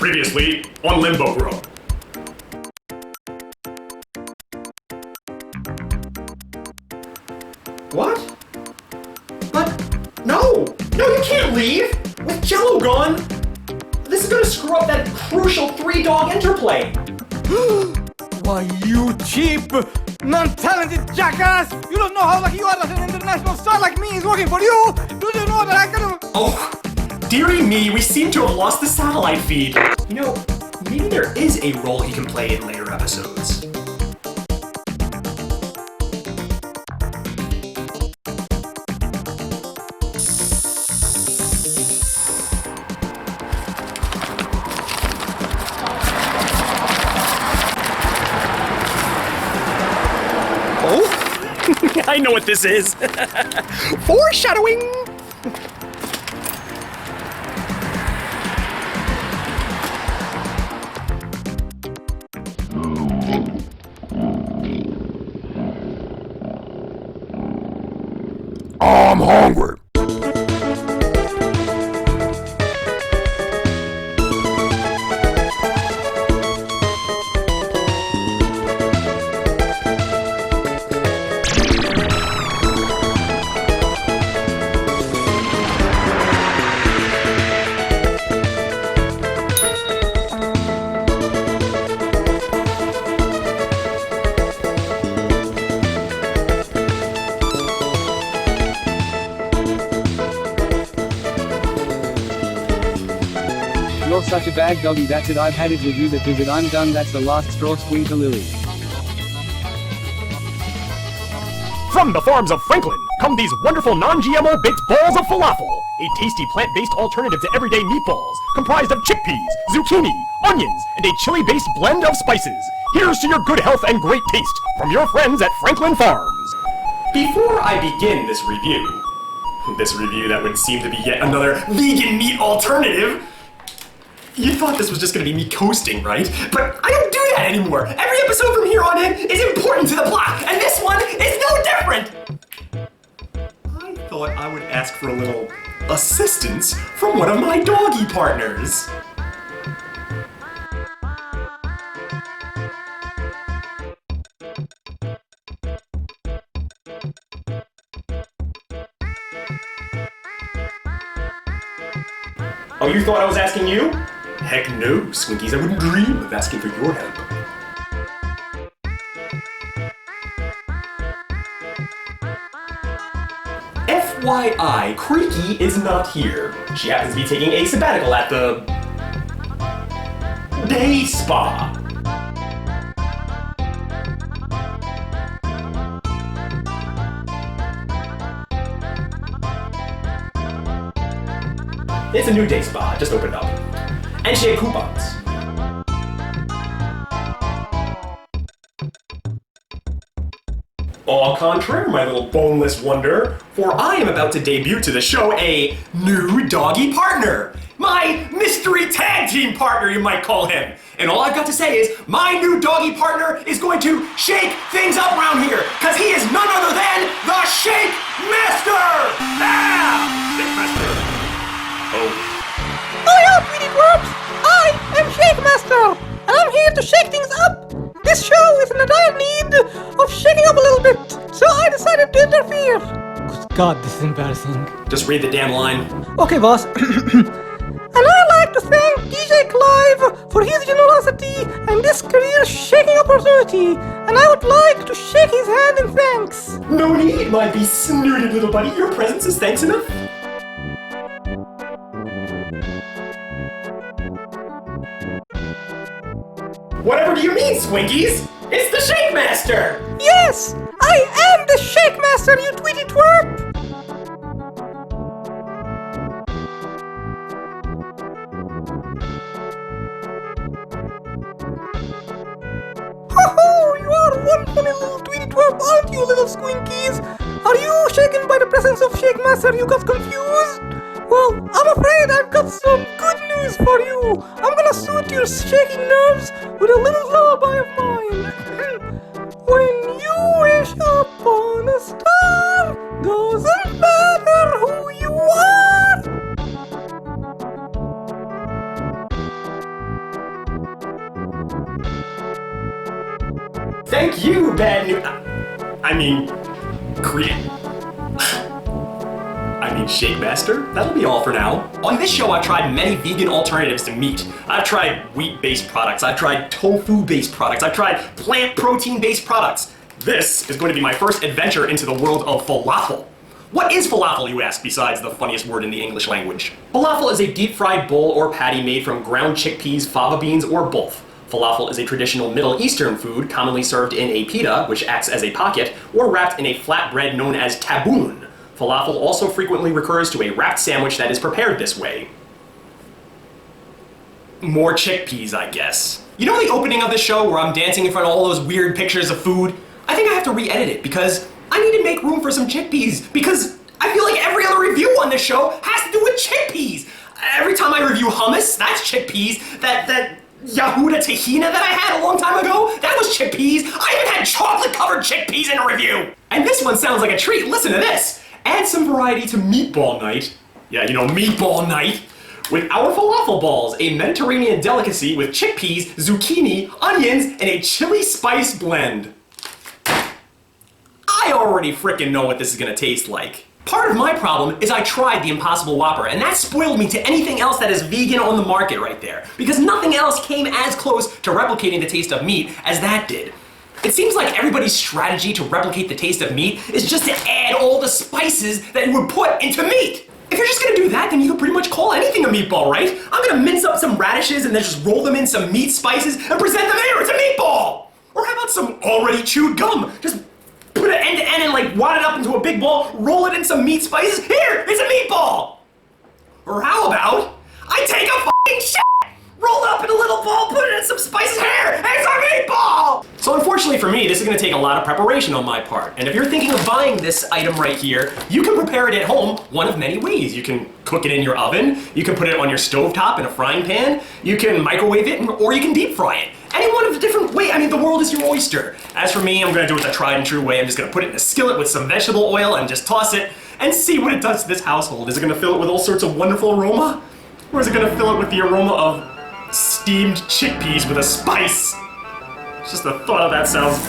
Previously on Limbo, Grub. What? But no, you can't leave! With Jello gone, this is gonna screw up that crucial three-dog interplay. Why, you cheap, non-talented jackass! You don't know how lucky you are that an international star like me is working for you! Don't you know that I could've... Oh, dearie me, we seem to have lost the satellite feed. You know, maybe there is a role he can play in later episodes. I know what this is. Foreshadowing. I'm hungry. You're such a bad doggy, that's it, I've had it with you, that was it, I'm done, that's the last straw, squeak a lily. From the farms of Franklin come these wonderful non-GMO baked balls of falafel, a tasty plant-based alternative to everyday meatballs, comprised of chickpeas, zucchini, onions, and a chili-based blend of spices. Here's to your good health and great taste from your friends at Franklin Farms. Before I begin this review that would seem to be yet another vegan meat alternative, you thought this was just gonna be me coasting, right? But I don't do that anymore! Every episode from here on in is important to the plot, and this one is no different! I thought I would ask for a little assistance from one of my doggy partners. Oh, you thought I was asking you? Heck no, Swinkies, I wouldn't dream of asking for your help. FYI, Creaky is not here. She happens to be taking a sabbatical at the... day spa. It's a new day spa, just opened up. And she had coupons. Au contraire, my little boneless wonder, for I am about to debut to the show a new doggy partner. My mystery tag team partner, you might call him. And all I've got to say is, my new doggy partner is going to shake things up around here, because he is none other than the Shake Master! Ah! Shake Master. Oh. Hiya, Tweety Twerps! I am Shake Master, and I'm here to shake things up! This show is in a dire need of shaking up a little bit, so I decided to interfere. Good God, this is embarrassing. Just read the damn line. Okay, boss. And I'd like to thank DJ Clive for his generosity and this career-shaking opportunity, and I would like to shake his hand in thanks. No need, my besnooted little buddy. Your presence is thanks enough. Whatever do you mean, Swinkies? It's the Shake Master! Yes! I am the Shake Master, you Tweety Twerp! Ho-ho! You are one funny little Tweety Twerp, aren't you, little Squinkies? Are you shaken by the presence of Shake Master? You got confused? Well, I'm afraid I've got some good news for you. I'm gonna soothe your shaking nerves with a little lullaby of mine. When you wish upon a star, doesn't matter who you are. Thank you, bad news. I mean, Shake Master, that'll be all for now. On this show, I've tried many vegan alternatives to meat. I've tried wheat-based products, I've tried tofu-based products, I've tried plant protein-based products. This is going to be my first adventure into the world of falafel. What is falafel, you ask, besides the funniest word in the English language? Falafel is a deep-fried bowl or patty made from ground chickpeas, fava beans, or both. Falafel is a traditional Middle Eastern food commonly served in a pita, which acts as a pocket, or wrapped in a flatbread known as taboon. Falafel also frequently recurs to a wrapped sandwich that is prepared this way. More chickpeas, I guess. You know the opening of the show where I'm dancing in front of all those weird pictures of food? I think I have to re-edit it because I need to make room for some chickpeas because I feel like every other review on this show has to do with chickpeas. Every time I review hummus, that's chickpeas. That Yahuda tahina that I had a long time ago, that was chickpeas. I even had chocolate-covered chickpeas in a review. And this one sounds like a treat. Listen to this. Add some variety to meatball night. Yeah, you know, meatball night. With our falafel balls, a Mediterranean delicacy with chickpeas, zucchini, onions, and a chili spice blend. I already frickin' know what this is gonna taste like. Part of my problem is I tried the Impossible Whopper, and that spoiled me to anything else that is vegan on the market right there. Because nothing else came as close to replicating the taste of meat as that did. It seems like everybody's strategy to replicate the taste of meat is just to add all the spices that you would put into meat. If you're just gonna do that, then you can pretty much call anything a meatball, right? I'm gonna mince up some radishes and then just roll them in some meat spices and present them here, it's a meatball! Or how about some already chewed gum? Just put it end to end and like wad it up into a big ball, roll it in some meat spices, here, it's a meatball! Or how about, I take a fucking shit! Roll it up in a little ball, put it in some spices here, and it's a meatball! So unfortunately for me, this is gonna take a lot of preparation on my part. And if you're thinking of buying this item right here, you can prepare it at home one of many ways. You can cook it in your oven, you can put it on your stovetop in a frying pan, you can microwave it, or you can deep fry it. Any one of the different ways, I mean, the world is your oyster. As for me, I'm gonna do it the tried and true way. I'm just gonna put it in a skillet with some vegetable oil and just toss it and see what it does to this household. Is it gonna fill it with all sorts of wonderful aroma? Or is it gonna fill it with the aroma of steamed chickpeas with a spice? Just the thought of that sounds...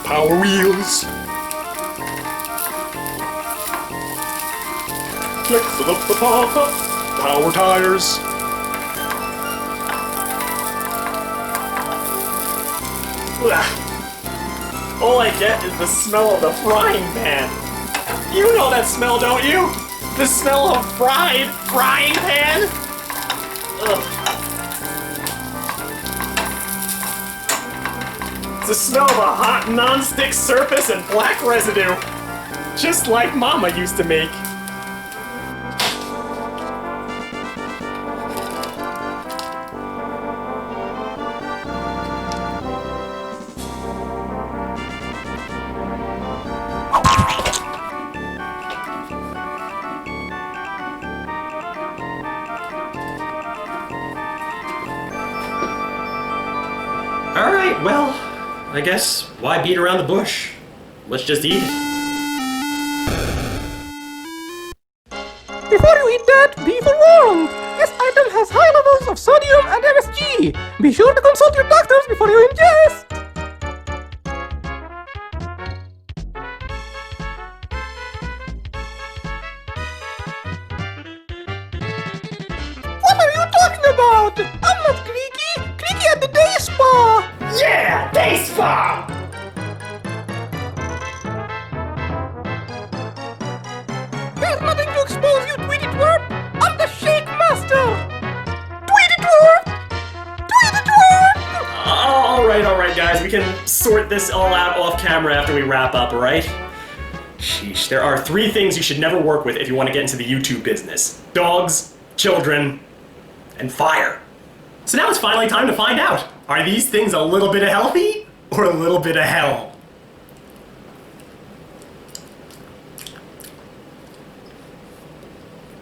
Power wheels. Power tires. All I get is the smell of the frying pan. You know that smell, don't you? The smell of fried frying pan? Ugh. The smell of a hot non-stick surface and black residue. Just like Mama used to make. Alright, well, I guess, why beat around the bush? Let's just eat it. Before you eat that, be forewarned! This item has high levels of sodium and MSG! Be sure to consult your doctors before you ingest! What are you talking about? I'm not Creaky! Creaky at the day spa! Yeah! Day spa! There's nothing to expose you, Tweety Twerp! I'm the Shake Master! Tweety Twerp! Tweety Twerp! Alright, guys, we can sort this all out off camera after we wrap up, alright? Sheesh, there are 3 things you should never work with if you want to get into the YouTube business. Dogs, children, and fire. So now it's finally time to find out. Are these things a little bit of healthy or a little bit of hell?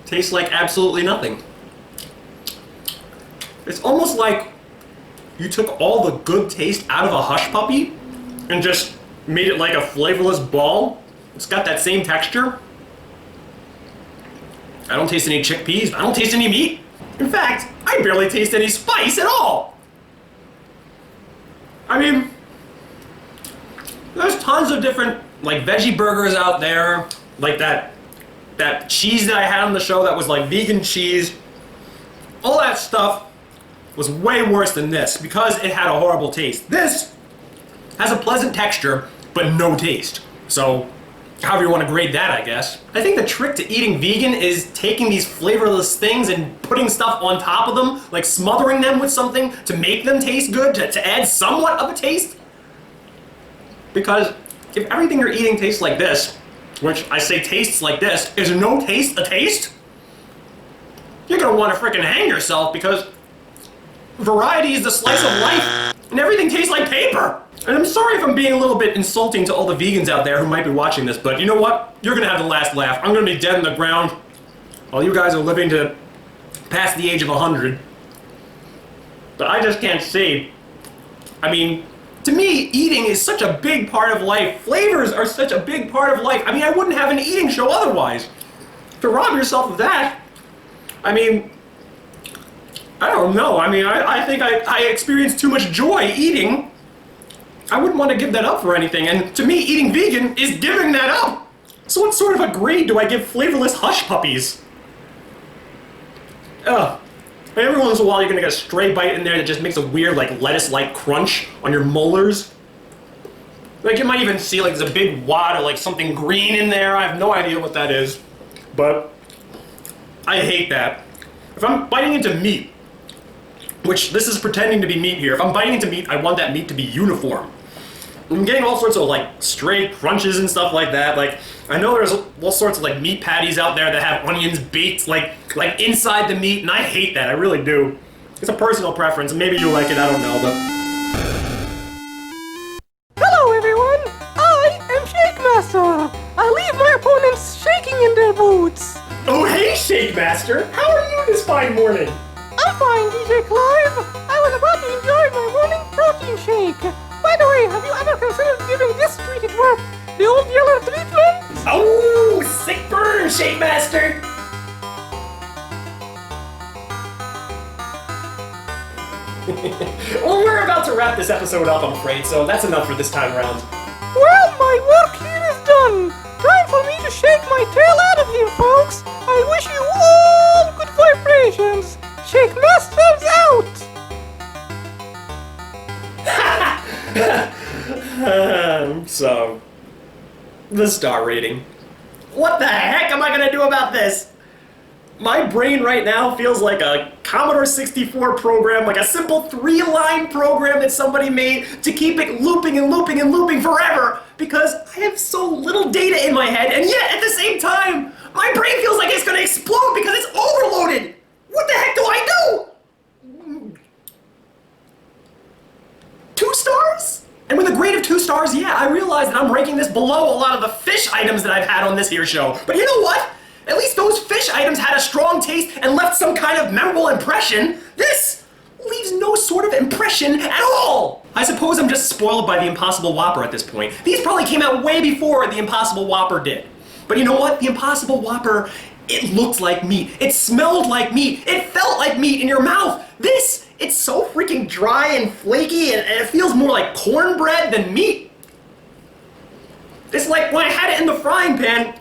Tastes like absolutely nothing. It's almost like you took all the good taste out of a hush puppy and just made it like a flavorless ball. It's got that same texture. I don't taste any chickpeas. I don't taste any meat. In fact, I barely taste any spice at all. I mean, there's tons of different like veggie burgers out there, like that cheese that I had on the show that was like vegan cheese. All that stuff was way worse than this because it had a horrible taste. This has a pleasant texture, but no taste. So, however you want to grade that, I guess. I think the trick to eating vegan is taking these flavorless things and putting stuff on top of them, like smothering them with something to make them taste good, to add somewhat of a taste. Because if everything you're eating tastes like this, which I say tastes like this, is no taste a taste? You're gonna want to frickin' hang yourself because variety is the slice of life, and everything tastes like paper. And I'm sorry if I'm being a little bit insulting to all the vegans out there who might be watching this, but you know what? You're gonna have the last laugh. I'm gonna be dead in the ground while you guys are living to past the age of 100. But I just can't see. I mean, to me, eating is such a big part of life. Flavors are such a big part of life. I mean, I wouldn't have an eating show otherwise. To rob yourself of that, I mean, I don't know. I mean, I think I experience too much joy eating. I wouldn't want to give that up for anything, and to me, eating vegan is giving that up. So what sort of a grade do I give flavorless hush puppies? Ugh. And every once in a while you're gonna get a stray bite in there that just makes a weird, like, lettuce-like crunch on your molars. Like, you might even see, like, there's a big wad of, like, something green in there. I have no idea what that is. But I hate that. If I'm biting into meat, which this is pretending to be meat here, if I'm biting into meat, I want that meat to be uniform. I'm getting all sorts of like stray crunches and stuff like that. Like, I know there's all sorts of like meat patties out there that have onions baked like inside the meat, and I hate that. I really do. It's a personal preference. Maybe you like it. I don't know, but. Hello, everyone. I am Shake Master. I leave my opponents shaking in their boots. Oh, hey, Shake Master. How are you this fine morning? I'm fine, DJ Clive. I was about to enjoy my morning protein shake. By the way, have you ever considered giving this treated dwarf the old yellow treatment? Oh, sick burn, Shake Master! Well, we're about to wrap this episode up, I'm afraid, so that's enough for this time around. Well, my work here is done. Time for me to shake my tail out of here, folks. I wish you all good vibrations. Shake Masters out! So, the star rating. What the heck am I gonna do about this? My brain right now feels like a Commodore 64 program, like a simple 3-line program that somebody made to keep it looping and looping and looping forever, because I have so little data in my head, and yet at the same time, my brain feels like it's gonna explode because it's overloaded! What the heck do I do? 2 stars? And with a grade of 2 stars, yeah, I realize that I'm ranking this below a lot of the fish items that I've had on this here show. But you know what? At least those fish items had a strong taste and left some kind of memorable impression. This leaves no sort of impression at all. I suppose I'm just spoiled by the Impossible Whopper at this point. These probably came out way before the Impossible Whopper did. But you know what? The Impossible Whopper, it looked like meat. It smelled like meat. It felt like meat in your mouth. This, it's so freaking dry and flaky, and it feels more like cornbread than meat. It's like when I had it in the frying pan,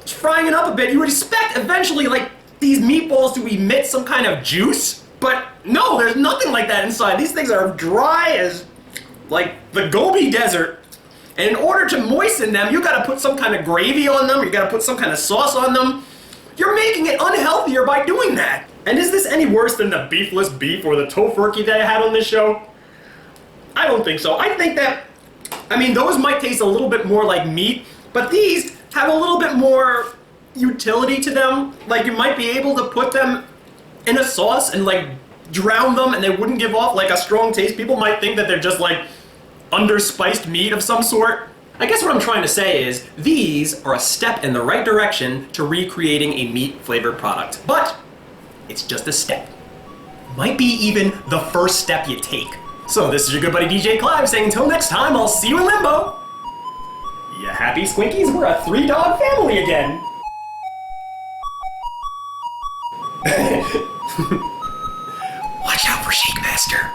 just frying it up a bit, you would expect eventually like these meatballs to emit some kind of juice, but no, there's nothing like that inside. These things are dry as like the Gobi Desert. And in order to moisten them, you gotta put some kind of gravy on them, you gotta put some kind of sauce on them. You're making it unhealthier by doing that. And is this any worse than the beefless beef or the tofurkey that I had on this show? I don't think so. I think that, I mean, those might taste a little bit more like meat, but these have a little bit more utility to them. Like, you might be able to put them in a sauce and like drown them and they wouldn't give off like a strong taste, people might think that they're just like underspiced meat of some sort. I guess what I'm trying to say is these are a step in the right direction to recreating a meat-flavored product. But it's just a step. Might be even the first step you take. So this is your good buddy DJ Clive saying until next time, I'll see you in Limbo. You happy, Squinkies? We're a 3-dog family again. Watch out for Shake Master.